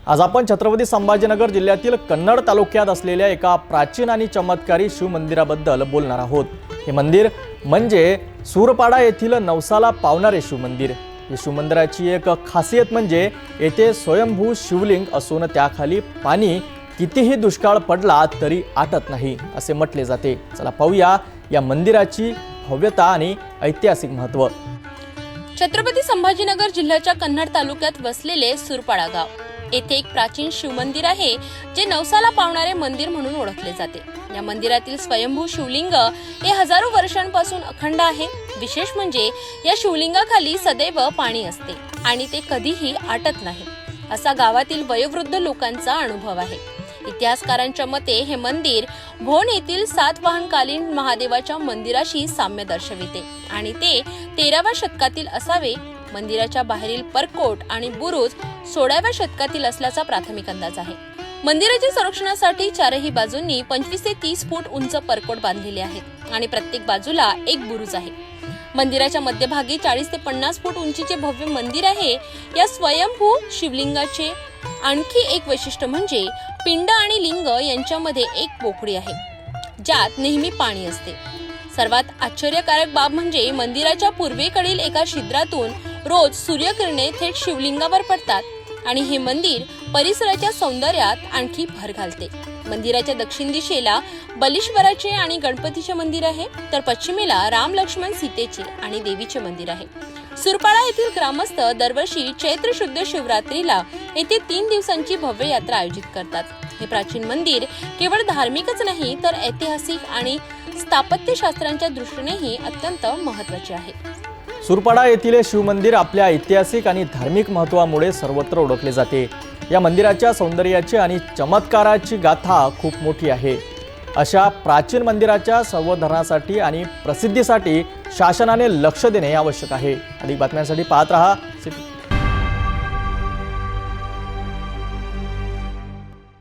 आज आपण छत्रपती संभाजीनगर जिल्ह्यातील कन्नड तालुक्यात असलेल्या एका प्राचीन आणि चमत्कारी शिवमंदिराबद्दल बोलणार आहोत। हे मंदिर म्हणजे सूरपाडा येथील नवसाला पावणारे शिवमंदिर। या शिवमंदिराची एक खासियत म्हणजे येथे स्वयंभू शिवलिंग असून त्याखाली पाणी कितीही दुष्काळ पडला तरी आटत नाही असे म्हटले जाते। चला पाहूया या मंदिराची भव्यता आणि ऐतिहासिक महत्त्व। छत्रपती संभाजीनगर जिल्ह्याच्या कन्नड तालुक्यात वसलेले सूरपाडा गाव येथे एक प्राचीन शिवमंदिर आहे, जे नवसाला पावणारे मंदिर म्हणून ओळखले जाते। या मंदिरातील स्वयंभू शिवलिंग हे हजारो वर्षांपासून अखंड आहे। विशेष म्हणजे या शिवलिंगाखाली सदैव पाणी असते आणि ते कधीही आटत नाही, असा गावातील वयोवृद्ध लोकांचा अनुभव आहे। इतिहासकारांच्या मते हे मंदिर भोन येथील सातवाहनकालीन महादेवाच्या मंदिराशी साम्य दर्शविते आणि ते 13व्या शतकातील असावे। मंदिराच्या बाहेरील परकोट आणि बुरुज 16व्या शतकातील असल्याचा प्राथमिक अंदाज आहे। मंदिराच्या संरक्षणासाठी चारही बाजूंनी 25 ते 30 फूट उंच परकोट बांधलेले आहेत आणि प्रत्येक बाजूला एक बुरुज आहे। मंदिराच्या मध्यभागी 40 ते 50 फूट उंचीचे भव्य मंदिर आहे। या स्वयंभू शिवलिंगाचे आणखी एक वैशिष्ट्य म्हणजे पिंड आणि लिंग यांच्यामध्ये एक पोकळी आहे, ज्यात नेहमी पाणी असते। सर्वात आश्चर्यकारक बाब म्हणजे मंदिराच्या पूर्वेकडील एका छिद्रातून रोज सूर्यकिरणे थेट शिवलिंगावर पडतात आणि हे मंदिर परिसराच्या सौंदर्यात आणखी भर घालते। मंदिराच्या दक्षिण दिशेला बलीश्वराचे आणि गणपतीचे मंदिर आहे, तर पश्चिमेला राम लक्ष्मण सीतेचे आणि देवीचे मंदिर आहे। सूरपाडा येथील ग्रामस्थ दरवर्षी चैत्र शुद्ध शिवरात्रीला येथे 3 दिवसांची भव्य यात्रा आयोजित करतात। हे प्राचीन मंदिर केवळ धार्मिकच नाही तर ऐतिहासिक आणि स्थापत्यशास्त्रांच्या दृष्टीनेही अत्यंत महत्त्वाचे आहे। सूरपाडा येथील शिवमंदिर आपल्या ऐतिहासिक आणि धार्मिक महत्त्वामुळे सर्वत्र ओळखले जाते। या मंदिराच्या सौंदर्याची आणि चमत्काराची गाथा खूप मोठी आहे। अशा प्राचीन मंदिराच्या संवर्धनासाठी आणि प्रसिद्धीसाठी शासनाने लक्ष देणे आवश्यक आहे। अधिक बातम्यांसाठी पाहत रहा सिटी।